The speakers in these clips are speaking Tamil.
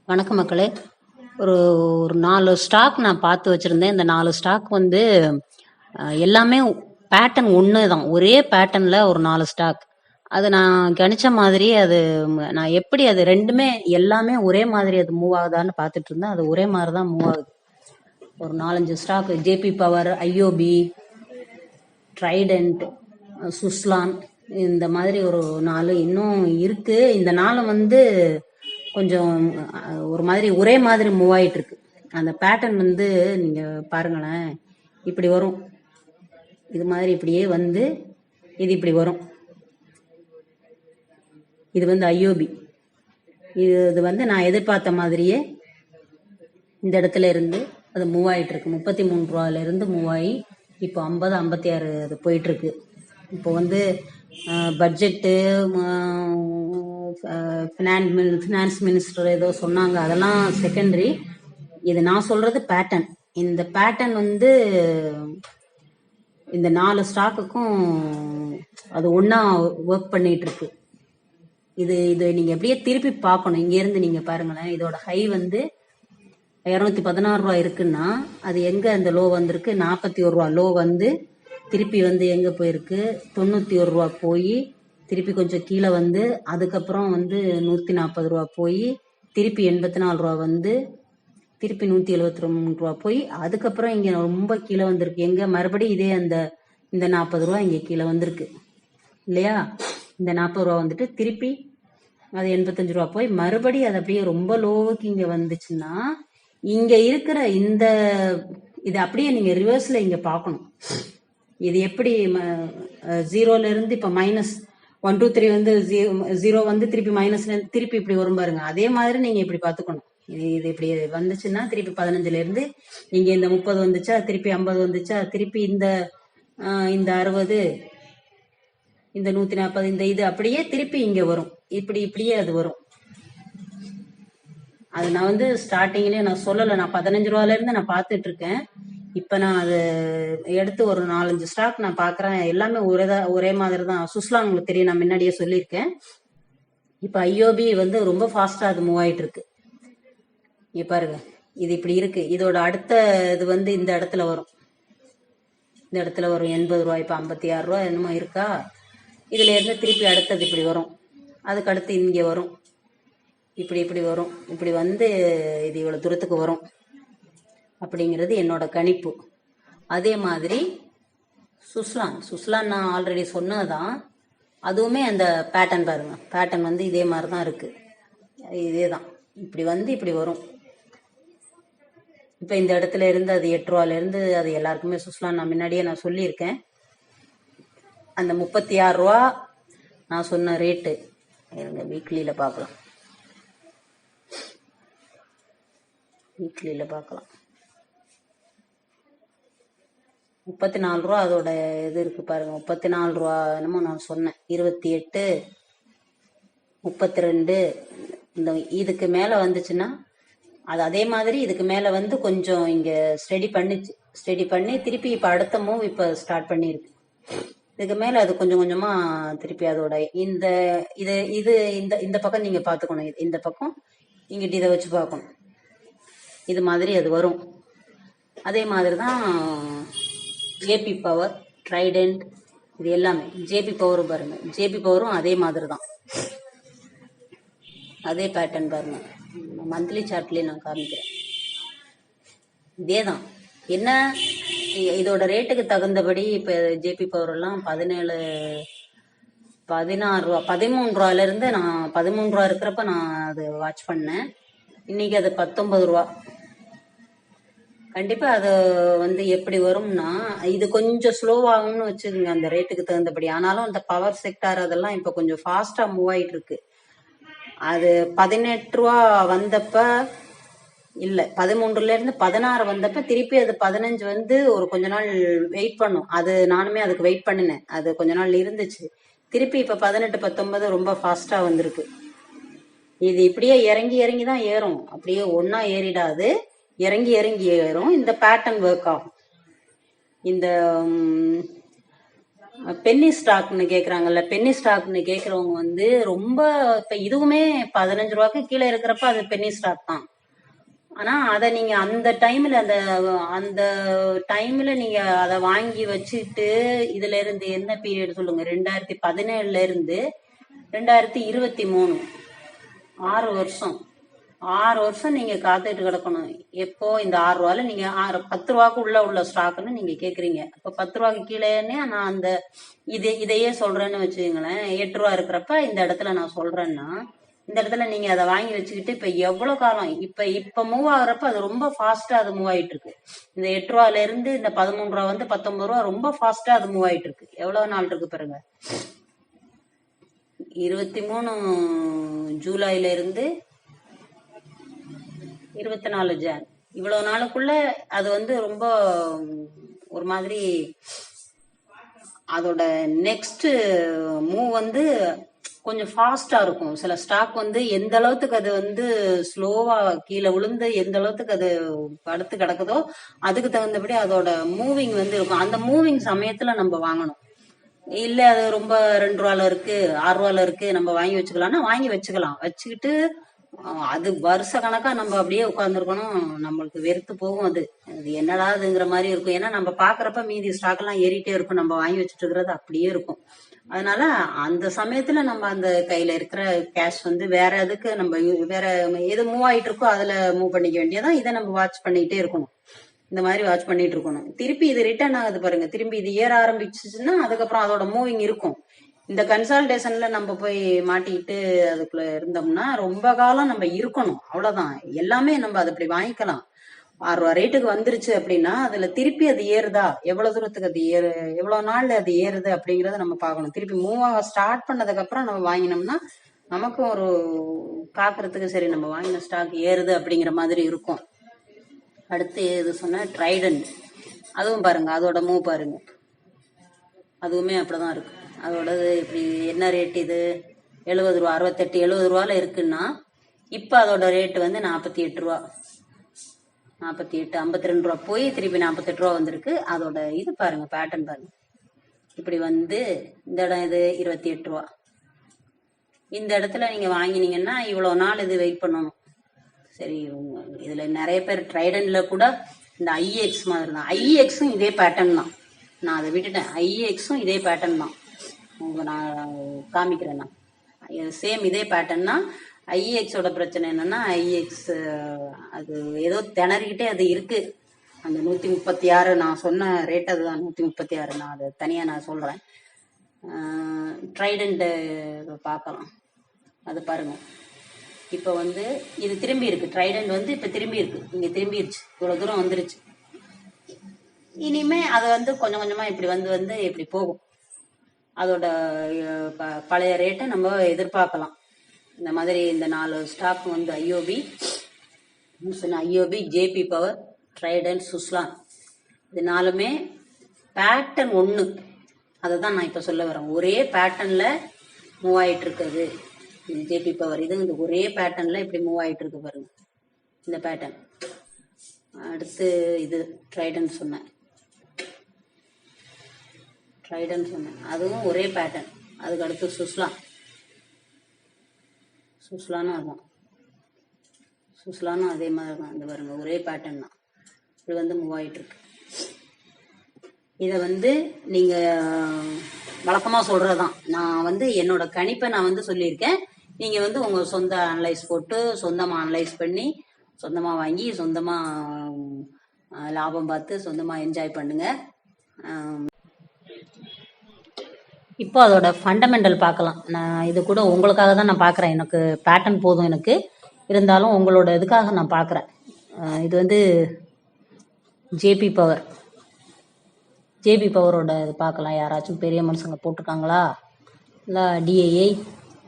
வணக்கம் மக்களே. ஒரு ஒரு 4 ஸ்டாக் நான் பார்த்து வச்சிருந்தேன். இந்த 4 ஸ்டாக் வந்து எல்லாமே பேட்டர்ன் ஒன்று தான். ஒரே பேட்டர்ன்ல ஒரு 4 ஸ்டாக். அது நான் கணிச்ச மாதிரி அது நான் எப்படி அது ரெண்டுமே எல்லாமே ஒரே மாதிரி அது மூவ் ஆகுதான்னு பார்த்துட்டு இருந்தேன். அது ஒரே மாதிரி தான் மூவ் ஆகுது. ஒரு 4-5 stock JP power, IOB, Trident, Suzlon, இந்த மாதிரி ஒரு 4 இன்னும் இருக்கு. இந்த 4 வந்து கொஞ்சம் ஒரு மாதிரி ஒரே மாதிரி மூவ் ஆயிட்டு இருக்கு. அந்த பேட்டர்ன் வந்து நீங்க பாருங்களேன், இப்படி வரும். இது மாதிரி இப்படியே வந்து இது இப்படி வரும். இது வந்து ஐஓபி. இது வந்து நான் எதிர்பார்த்த மாதிரியே இந்த இடத்துல இருந்து அது மூவ் ஆயிட்டு இருக்கு. 33 ரூபாயில இருந்து மூவ் ஆகி இப்போ 50, 56 அது போயிட்டு இருக்கு. இப்போ வந்து பட்ஜெட்டு, ஃபினான்ஸ் மினிஸ்டர் ஏதோ சொன்னாங்க, அதெல்லாம் செகண்டரி. இது நான் சொல்றது பேட்டர்ன். இந்த பேட்டர்ன் வந்து இந்த 4 ஸ்டாக்குக்கும் அது ஒன்னா ஒர்க் பண்ணிட்டு இருக்கு. இது நீங்க எப்படியே திருப்பி பார்க்கணும். இங்க இருந்து நீங்க பாருங்களேன், இதோட ஹை வந்து 216 ரூபா இருக்குன்னா அது எங்க அந்த லோ வந்திருக்கு? 41 ரூபா லோ வந்து திருப்பி வந்து எங்க போயிருக்கு? 91 ரூபா போய் திருப்பி கொஞ்சம் கீழே வந்து அதுக்கப்புறம் வந்து 140 ரூபா போய் திருப்பி 84 ரூபா வந்து திருப்பி 173 ரூபா போய் அதுக்கப்புறம் இங்க ரொம்ப கீழே வந்திருக்கு. எங்க மறுபடியும் இதே இந்த 40 ரூபா இங்க கீழே வந்திருக்கு இல்லையா? இந்த 40 ரூபா வந்துட்டு திருப்பி அது 85 ரூபா போய் மறுபடியும் அது அப்படியே ரொம்ப லோவுக்கு இங்க வந்துச்சுன்னா இங்க இருக்கிற இது அப்படியே நீங்க ரிவர்ஸ்ல இங்க பார்க்கணும். இது எப்படி 0ல இருந்து இப்ப -1 2 3 வந்து 0 வந்து திருப்பி மைனஸ்ல திருப்பி இப்படி வரும் பாருங்க. அதே மாதிரி நீங்க இப்படி பாத்துக்கணும். இது இப்படி வந்துச்சுன்னா திருப்பி 15ல இருந்து இங்க இந்த 30 வந்துச்சா, திருப்பி 50 வந்துச்சா, திருப்பி இந்த 60, இந்த 140, இந்த இது அப்படியே திருப்பி இங்க வரும். இப்படியே அது வரும். அது நான் வந்து ஸ்டார்டிங்லயே நான் சொல்லலை. நான் 15 ரூபாயில இருந்து நான் பார்த்துட்டு இருக்கேன். இப்ப நான் அது எடுத்து ஒரு 4-5 ஸ்டாக் நான் பாக்குறேன். எல்லாமே ஒரே மாதிரி தான். சுஸ்லான் உங்களுக்கு தெரியும், நான் முன்னாடியே சொல்லியிருக்கேன். இப்ப ஐஓபி வந்து ரொம்ப ஃபாஸ்டா அது மூவ் ஆயிட்டு இருக்கு. இங்க பாருங்க, இது இப்படி இருக்கு. இதோட அடுத்த இது வந்து இந்த இடத்துல வரும். இந்த இடத்துல வரும் 80 ரூபாய். இப்ப 56 ரூபாய் என்னமோ இருக்கா. இதுல இருந்து திருப்பி அடுத்தது இப்படி வரும். அதுக்கு அடுத்து இங்க வரும். இப்படி வரும். இப்படி வந்து இது இவ்வளவு தூரத்துக்கு வரும் அப்படிங்கிறது என்னோட கணிப்பு. அதே மாதிரி சுஸ்லான் நான் ஆல்ரெடி சொன்னதுதான். அதுவுமே அந்த பேட்டர்ன் பாருங்க. பேட்டர்ன் வந்து இதே மாதிரி தான் இருக்கு. இதேதான். இப்படி வந்து இப்படி வரும். இப்ப இந்த இடத்துல இருந்து அது 8 ரூபாயில இருந்து அது எல்லாருக்குமே சுஸ்லான் நான் முன்னாடியே நான் சொல்லியிருக்கேன். அந்த 36 ரூபா நான் சொன்ன ரேட்டு இருங்க, வீக்லியில பார்க்கலாம். வீக்லியில பார்க்கலாம். 34 ரூபா அதோட இது இருக்கு பாருங்க. 34 ரூபா என்னமோ நான் சொன்னேன். 28, 32 இந்த இதுக்கு மேல வந்துச்சுன்னா அது அதே மாதிரி இதுக்கு மேல வந்து கொஞ்சம் இங்க ஸ்டடி பண்ணி திருப்பி இப்ப அடுத்த மூவ் இப்ப ஸ்டார்ட் பண்ணிருக்கு. இதுக்கு மேல அது கொஞ்சம் கொஞ்சமா திருப்பி அதோட இந்த பக்கம் நீங்க பாத்துக்கணும். இந்த பக்கம் இங்கிட்ட இதை வச்சு பார்க்கணும். இது மாதிரி அது வரும். அதே மாதிரிதான் ஜேபி பவர், ட்ரைடன்ட், இது எல்லாமே. ஜேபி பவரும் பாருங்க. ஜேபி பவரும் அதே மாதிரி தான். அதே பேட்டர்ன் பாருங்க. மந்த்லி சார்ட்லயே நான் காமிக்கிறேன். இதேதான். என்ன இதோட ரேட்டுக்கு தகுந்தபடி இப்ப ஜேபி பவர் எல்லாம் 17, 16 ரூபா, 13 ரூபாயில இருந்து நான் 13 ரூபா இருக்கிறப்ப நான் அது வாட்ச் பண்ணேன். இன்னைக்கு அது 19 ரூபா. கண்டிப்பா அது வந்து எப்படி வரும்னா இது கொஞ்சம் ஸ்லோவாகும்னு வச்சுக்கோங்க அந்த ரேட்டுக்கு தகுந்தபடி. ஆனாலும் அந்த பவர் செக்டார் அதெல்லாம் இப்ப கொஞ்சம் ஃபாஸ்டா மூவ் ஆயிட்டு இருக்கு. அது 18 ரூபா வந்தப்ப இல்ல, 13ல இருந்து 16 வந்தப்ப திருப்பி அது 15 வந்து ஒரு கொஞ்ச நாள் வெயிட் பண்ணும். அது நானுமே அதுக்கு வெயிட் பண்ணினேன். அது கொஞ்ச நாள் இருந்துச்சு. திருப்பி இப்ப 18, 19 ரொம்ப ஃபாஸ்டா வந்திருக்கு. இது இப்படியே இறங்கி தான் ஏறும். அப்படியே ஒன்னா ஏறிடாது. இறங்கி ஏறும். இந்த பேட்டர்ன் ஒர்க் ஆகும். இந்த பென்னி ஸ்டாக்னு கேக்குறாங்கல்ல, பென்னி ஸ்டாக்னு கேக்குறவங்க வந்து ரொம்ப இப்ப இதுவுமே 15 ரூபாய்க்கு கீழே இருக்கிறப்ப அது பென்னி ஸ்டாக் தான். ஆனா அத நீங்க அந்த டைம்ல அந்த அந்த டைம்ல நீங்க அத வாங்கி வச்சுட்டு இதுல இருந்து என்ன பீரியட் சொல்லுங்க, 2017ல இருந்து 2023, 6 வருஷம். 6 வருஷம் நீங்க காத்துட்டு கிடக்கணும். எப்போ இந்த 6 ரூபால நீங்க 10 ரூபாய்க்கு உள்ள ஸ்டாக்னு நீங்க கேக்குறீங்க. அப்ப 10 ரூபாய்க்கு கீழேன்னே நான் அந்த இதையே சொல்றேன்னு வச்சுக்கோங்களேன். 8 ரூபா இருக்கிறப்ப இந்த இடத்துல நான் சொல்றேன்னா, இந்த இடத்துல நீங்க அதை வாங்கி வச்சுக்கிட்டு இப்ப எவ்வளவு காலம் இப்ப மூவ் ஆகுறப்ப அது ரொம்ப ஃபாஸ்டா அது மூவ் ஆயிட்டு இருக்கு. இந்த 8 ரூபால இருந்து இந்த 13 ரூபா வந்து 19 ரூபா ரொம்ப ஃபாஸ்டா அது மூவ் ஆயிட்டு இருக்கு. எவ்வளவு நாள் இருக்கு பாருங்க. 23 ஜூலைல இருந்து 24 ஜான், இவ்வளவு நாளுக்குள்ள அது வந்து ரொம்ப ஒரு மாதிரி அதோட நெக்ஸ்ட் மூவ் வந்து கொஞ்சம் ஃபாஸ்டா இருக்கும். சில ஸ்டாக் வந்து எந்த அளவுக்கு அது வந்து ஸ்லோவா கீழே விழுந்து எந்த அளவுக்கு அது படுத்து கிடக்குதோ அதுக்கு தகுந்தபடி அதோட மூவிங் வந்து இருக்கும். அந்த மூவிங் சமயத்துல நம்ம வாங்கணும். இல்ல அது ரொம்ப 2 ரூபால இருக்கு 6 ரூபால இருக்கு நம்ம வாங்கி வச்சுக்கலாம்னா வாங்கி வச்சுக்கலாம். வச்சுக்கிட்டு அது வருஷ கணக்கா நம்ம அப்படியே உட்கார்ந்துருக்கணும். நம்மளுக்கு வெறுத்து போகும். அது என்னடாதுங்கிற மாதிரி இருக்கும். ஏன்னா நம்ம பாக்குறப்ப மீதி ஸ்டாக் எல்லாம் ஏறிட்டே இருக்கும். நம்ம வாங்கி வச்சுட்டு இருக்கிறது அப்படியே இருக்கும். அதனால அந்த சமயத்துல நம்ம அந்த கையில இருக்கிற கேஷ் வந்து வேற எதுக்கு நம்ம வேற எது மூவ் ஆயிட்டு இருக்கோ அதுல மூவ் பண்ணிக்க வேண்டியதான். இதை நம்ம வாட்ச் பண்ணிட்டே இருக்கணும். இந்த மாதிரி வாட்ச் பண்ணிட்டு இருக்கணும். திருப்பி இது ரிட்டர்ன் ஆகுது பாருங்க. திரும்பி இது ஏற ஆரம்பிச்சுச்சுன்னா அதுக்கப்புறம் அதோட மூவிங் இருக்கும். இந்த கன்சால்டேஷன்ல நம்ம போய் மாட்டிக்கிட்டு அதுக்குள்ள இருந்தோம்னா ரொம்ப காலம் நம்ம இருக்கணும். அவ்வளவுதான். எல்லாமே நம்ம அது அப்படி வாங்கிக்கலாம். 6 ரூபா ரேட்டுக்கு வந்துருச்சு அப்படின்னா அதுல திருப்பி அது ஏறுதா, எவ்வளவு தூரத்துக்கு அது எவ்வளவு நாள்ல அது ஏறுது அப்படிங்கறத நம்ம பார்க்கணும். திருப்பி மூவ் ஆக ஸ்டார்ட் பண்ணதுக்கு அப்புறம் நம்ம வாங்கினோம்னா நமக்கும் ஒரு பாக்குறதுக்கு சரி நம்ம வாங்கின ஸ்டாக் ஏறுது அப்படிங்கிற மாதிரி இருக்கும். அடுத்து இது சொன்ன ட்ரைடன்ட், அதுவும் பாருங்க அதோட மூவ் பாருங்க. அதுவுமே அப்படிதான் இருக்கு. அதோடது இப்படி என்ன ரேட் இது 70 ரூபா 68 70 ரூபால இருக்குன்னா இப்ப அதோட ரேட் வந்து 48 ரூபா 48 52 ரூபா போய் திருப்பி 48 ரூபா வந்திருக்கு. அதோட இது பாருங்க பேட்டர்ன் பாருங்க. இப்படி வந்து இந்த இடம் இது 28 ரூபா. இந்த இடத்துல நீங்க வாங்கினீங்கன்னா இவ்வளவு நாள் இது வெயிட் பண்ணணும். சரி, இதுல நிறைய பேர் ட்ரைடன்ட்ல கூட இந்த ஐஎக்ஸ் மாதிரி தான். ஐஎக்ஸும் இதே பேட்டர்ன் தான். நான் அதை விட்டுட்டேன். ஐஎக்ஸும் இதே பேட்டர்ன் தான். நான் காமிக்கிறேன். நான் சேம் இதே பேட்டர்ன் தான். ஐஎக்ஸோட பிரச்சனை என்னன்னா ஐஎக்ஸ் அது ஏதோ திணறிக்கிட்டே அது இருக்கு. அந்த 136 நான் சொன்ன ரேட் அதுதான் 136. நான் அதை தனியா நான் சொல்றேன். ட்ரைடன்ட் பார்க்கலாம். அது பாருங்க. இப்ப வந்து இது திரும்பி இருக்கு. ட்ரைடன்ட் வந்து இப்ப திரும்பி இருக்கு. இங்க திரும்பிடுச்சு. இவ்வளவு தூரம் வந்துருச்சு. இனிமே அது வந்து கொஞ்சம் கொஞ்சமா இப்படி வந்து இப்படி போகும். அதோட பழைய ரேட்டை நம்ம எதிர்பார்க்கலாம். இந்த மாதிரி இந்த 4 ஸ்டாக் வந்து IOB, JP power, Trident, Suzlon, இது 4மே பேட்டர்ன் ஒண்ணு. அதை தான் நான் இப்ப சொல்ல வரேன். ஒரே பேட்டர்ன்ல மூவ் ஆயிட்டு இருக்குது. ஜேபி பவர் இது இந்த ஒரே பேட்டர்ன்ல இப்படி மூவ் ஆயிட்டு இருக்கு பாருங்க. இந்த பேட்டர்ன். அடுத்து இது ட்ரைடன்ட் சொன்னேன். அதுவும் ஒரே பேட்டர்ன். அதுக்கு அடுத்து சுஸ்லானும் அதுதான். சுஸ்லானும் அதே மாதிரி தான். இந்த பாருங்க ஒரே பேட்டர்ன் தான். இது வந்து மூவ் ஆயிட்டு இருக்கு. இத வந்து நீங்க வழக்கமா சொல்றதுதான். நான் வந்து என்னோட கணிப்பை நான் வந்து சொல்லியிருக்கேன். நீங்க வந்து உங்க சொந்த அனலைஸ் போட்டு சொந்தமா அனலைஸ் பண்ணி சொந்தமா வாங்கி சொந்தமா லாபம் பார்த்து சொந்தமா என்ஜாய் பண்ணுங்க. இப்போ அதோட ஃபண்டமெண்டல் பார்க்கலாம். நான் இது கூட உங்களுக்காக தான் நான் பார்க்குறேன். எனக்கு பேட்டர்ன் போதும் எனக்கு. இருந்தாலும் உங்களோட இதுக்காக நான் பார்க்குறேன். இது வந்து ஜேபி பவரோட இது பார்க்கலாம். யாராச்சும் பெரிய மனுஷங்க போட்டிருக்காங்களா, இல்லை டிஏஐ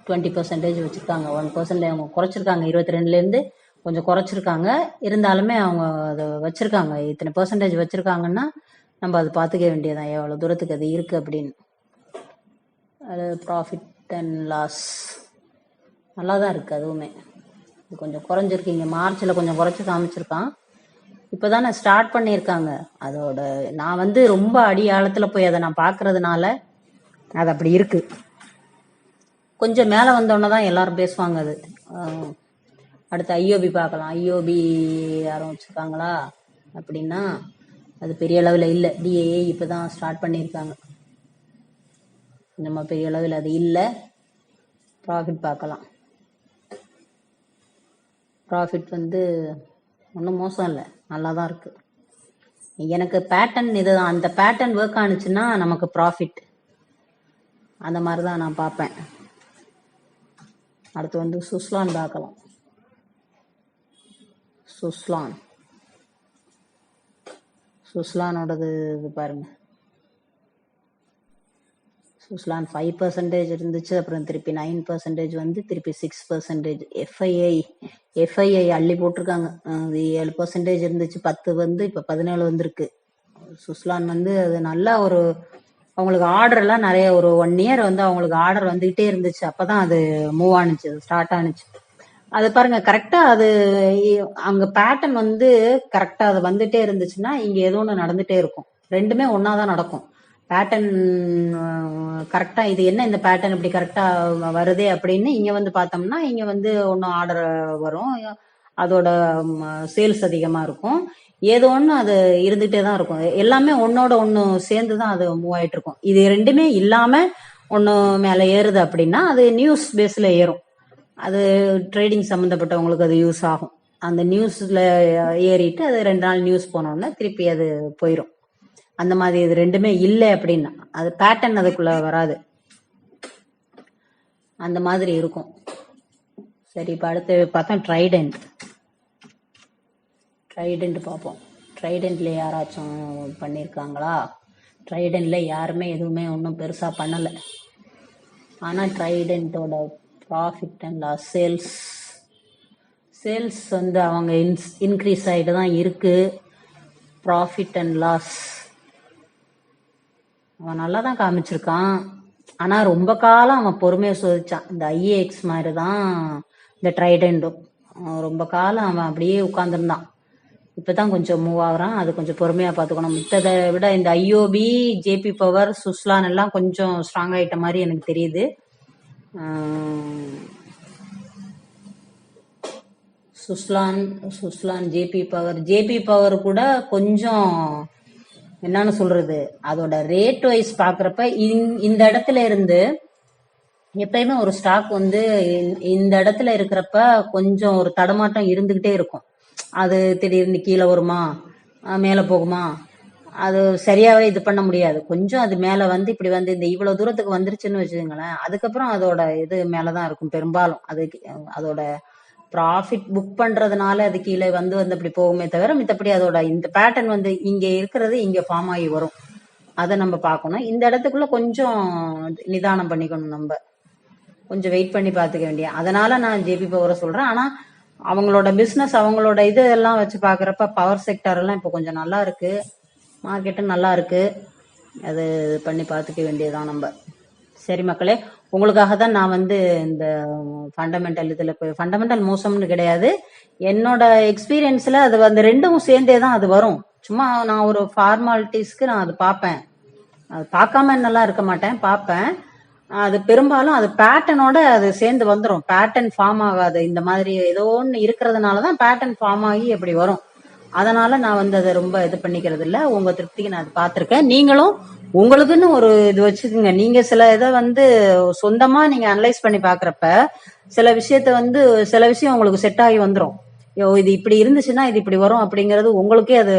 20% வச்சுருக்காங்க. 1% அவங்க குறைச்சிருக்காங்க. 22லேருந்து கொஞ்சம் குறைச்சிருக்காங்க. இருந்தாலுமே அவங்க அதை வச்சுருக்காங்க. இத்தனை % வச்சுருக்காங்கன்னா நம்ம அதை பார்த்துக்க வேண்டியதான் எவ்வளோ தூரத்துக்கு அது இருக்குது அப்படின்னு. அது ப்ராஃபிட் அண்ட் லாஸ் நல்லா தான் இருக்குது. அதுவுமே இது கொஞ்சம் குறைஞ்சிருக்கு. இங்கே மார்ச்சில் கொஞ்சம் குறைச்சி காமிச்சிருக்கான். இப்போ தானே ஸ்டார்ட் பண்ணியிருக்காங்க. அதோட நான் வந்து ரொம்ப அடி ஆழத்தில் போய் அதை நான் பார்க்கறதுனால அது அப்படி இருக்கு. கொஞ்சம் மேலே வந்தோடனே தான் எல்லாரும் பேசுவாங்க. அது அடுத்து ஐஓபி பார்க்கலாம். ஐஓபி யாரும் வச்சுருக்காங்களா அப்படின்னா அது பெரிய அளவில் இல்லை. டிஏஏ இப்போ தான் ஸ்டார்ட் பண்ணியிருக்காங்க. நம்ம பெரிய அளவில் அது இல்லை. ப்ராஃபிட் பார்க்கலாம். ப்ராஃபிட் வந்து ஒன்றும் மோசம் இல்லை, நல்லா தான் இருக்குது. எனக்கு பேட்டர்ன் இதுதான். அந்த பேட்டர்ன் ஒர்க் ஆனிச்சுன்னா நமக்கு ப்ராஃபிட். அந்த மாதிரி தான் நான் பார்ப்பேன். அடுத்து வந்து சுஸ்லான் பார்க்கலாம். சுஸ்லானோடது இது பாருங்க. சுஸ்லான் 5% இருந்துச்சு, அப்புறம் திருப்பி 9% வந்து திருப்பி 6%. எஃப்ஐஐ அள்ளி போட்டிருக்காங்க. அது 7% இருந்துச்சு, 10 வந்து இப்போ 17 வந்திருக்கு. சுஸ்லான் வந்து அது நல்லா ஒரு அவங்களுக்கு ஆர்டர் எல்லாம் நிறைய ஒரு 1 இயர் வந்து அவங்களுக்கு ஆர்டர் வந்துகிட்டே இருந்துச்சு. அப்பதான் அது மூவ் ஆனிச்சு, ஸ்டார்ட் ஆனிச்சு. அது பாருங்க கரெக்டா அது அங்க பேட்டர்ன் வந்து கரெக்டா அது வந்துட்டே இருந்துச்சுன்னா இங்க ஏதோ ஒன்று நடந்துட்டே இருக்கும். ரெண்டுமே ஒன்னாதான் நடக்கும். பேட்டர்ன் கரெக்டா இது என்ன இந்த பேட்டர்ன் இப்படி கரெக்டா வருதே அப்படின்னு இங்க வந்து பார்த்தோம்னா இங்க வந்து ஒன்னும் ஆர்டர் வரும், அதோட சேல்ஸ் அதிகமா இருக்கும். ஏதோ ஒன்று அது இருந்துகிட்டே தான் இருக்கும். எல்லாமே ஒன்னோட ஒன்று சேர்ந்து தான் அது மூவ் ஆயிட்டு இருக்கும். இது ரெண்டுமே இல்லாம ஒன்று மேலே ஏறுது அப்படின்னா அது நியூஸ் பேஸ்ல ஏறும். அது ட்ரேடிங் சம்மந்தப்பட்டவங்களுக்கு அது யூஸ் ஆகும். அந்த நியூஸ்ல ஏறிட்டு அது 2 நாள் நியூஸ் போனோம்னா திருப்பி அது போயிடும். அந்த மாதிரி இது ரெண்டுமே இல்லை அப்படின்னா அது பேட்டர்ன் அதுக்குள்ள வராது. அந்த மாதிரி இருக்கும். சரி, இப்போ அடுத்து பார்த்தா ட்ரைடென்ட் பார்ப்போம். ட்ரைடென்ட்ல யாராச்சும் பண்ணியிருக்காங்களா? ட்ரைடென்ட்ல யாருமே எதுவுமே ஒன்றும் பெருசாக பண்ணலை. ஆனால் ட்ரைடென்ட்டோட ப்ராஃபிட் அண்ட் லாஸ், சேல்ஸ் வந்து அவங்க இன்க்ரீஸ் ஆகிட்டு தான் இருக்கு. ப்ராஃபிட் அண்ட் லாஸ் அவன் நல்லா தான் காமிச்சிருக்கான். ஆனால் ரொம்ப காலம் அவன் பொறுமையை சோதிச்சான். இந்த ஐஏஎக்ஸ் மாதிரி தான் இந்த ட்ரைடென்ட்டும். ரொம்ப காலம் அவன் அப்படியே உட்காந்துருந்தான். இப்போதான் கொஞ்சம் மூவ் ஆகுறான். அது கொஞ்சம் பொறுமையாக பார்த்துக்கணும். மித்ததை விட இந்த ஐஓபி, ஜேபி பவர், சுஸ்லான் எல்லாம் கொஞ்சம் ஸ்ட்ராங் ஆகிட்ட மாதிரி எனக்கு தெரியுது. சுஸ்லான் ஜேபி பவர் கூட கொஞ்சம் என்னன்னு சொல்றது, அதோட ரேட் வைஸ் பாக்குறப்ப இந்த இடத்துல இருந்து எப்பயுமே ஒரு ஸ்டாக் வந்து இந்த இடத்துல இருக்கிறப்ப கொஞ்சம் ஒரு தடமாட்டம் இருந்துகிட்டே இருக்கும். அது திடீர்னு கீழே வருமா, மேல போகுமா, அது சரியாவே இது பண்ண முடியாது. கொஞ்சம் அது மேல வந்து இப்படி வந்து இந்த இவ்வளவு தூரத்துக்கு வந்துருச்சுன்னு வச்சுக்கோங்களேன், அதுக்கப்புறம் அதோட இது மேலதான் இருக்கும் பெரும்பாலும். அதோட ப்ராஃபிட் புக் பண்றதுனால அது கீழே வந்து அப்படி போகுமே தவிர மித்தபடி அதோட இந்த பேட்டர்ன் வந்து இங்க இருக்கிறது இங்க ஃபார்ம் ஆகி வரும். அதை நம்ம பார்க்கணும். இந்த இடத்துக்குள்ள கொஞ்சம் நிதானம் பண்ணிக்கணும். நம்ம கொஞ்சம் வெயிட் பண்ணி பார்த்துக்க வேண்டிய. அதனால நான் ஜேபி பவரை சொல்றேன். ஆனா அவங்களோட பிசினஸ், அவங்களோட இது எல்லாம் வச்சு பாக்குறப்ப பவர் செக்டர் எல்லாம் இப்போ கொஞ்சம் நல்லா இருக்கு, மார்க்கெட்டும் நல்லா இருக்கு. அது பண்ணி பார்த்துக்க வேண்டியதான் நம்ம. சரி மக்களே, உங்களுக்காக தான் நான் வந்து இந்த ஃபண்டமெண்டல் இதில் ஃபண்டமெண்டல் மோசம்னு கிடையாது, என்னோட எக்ஸ்பீரியன்ஸில் அது வந்து ரெண்டும் சேர்ந்தே தான் அது வரும். சும்மா நான் ஒரு ஃபார்மாலிட்டிஸ்க்கு நான் அது பார்ப்பேன். அது பார்க்காம என்னெல்லாம் இருக்க மாட்டேன், பார்ப்பேன். அது பெரும்பாலும் அது பேட்டர்னோட அது சேர்ந்து வந்துடும். பேட்டர்ன் ஃபார்ம் ஆகாது. இந்த மாதிரி ஏதோ ஒன்று இருக்கிறதுனால தான் பேட்டர்ன் ஃபார்ம் ஆகி எப்படி வரும். அதனால நான் வந்து அதை ரொம்ப இது பண்ணிக்கிறது இல்லை. உங்க திருப்திக்கு நான் அது பார்த்துருக்கேன். நீங்களும் உங்களுக்குன்னு ஒரு இது வச்சுக்கோங்க. நீங்க சில இதை வந்து சொந்தமா நீங்க அனலைஸ் பண்ணி பாக்குறப்ப சில விஷயம் உங்களுக்கு செட் ஆகி வந்துடும். இது இப்படி இருந்துச்சுன்னா இது இப்படி வரும் அப்படிங்கிறது உங்களுக்கே அது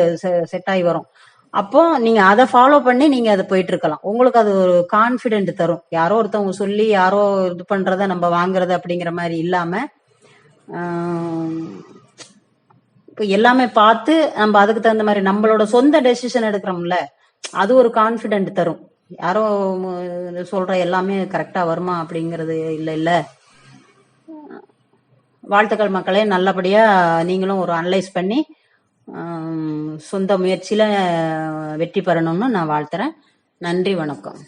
செட் ஆகி வரும். அப்போ நீங்க அதை ஃபாலோ பண்ணி நீங்க அதை போயிட்டு இருக்கலாம். உங்களுக்கு அது ஒரு கான்பிடென்ட் தரும். யாரோ ஒருத்தவங்க சொல்லி யாரோ இது பண்றத நம்ம வாங்குறது அப்படிங்கிற மாதிரி இல்லாம இப்போ எல்லாமே பார்த்து நம்ம அதுக்கு தகுந்த மாதிரி நம்மளோட சொந்த டெசிஷன் எடுக்கிறோம்ல, அது ஒரு கான்பிடென்ட் தரும். யாரோ சொல்ற எல்லாமே கரெக்டா வருமா அப்படிங்கிறது இல்ல. வாழ்த்துக்கள் மக்களே. நல்லபடியா நீங்களும் ஒரு அனலைஸ் பண்ணி சொந்த முயற்சியில வெற்றி பெறணும்னு நான் வாழ்த்துறேன். நன்றி, வணக்கம்.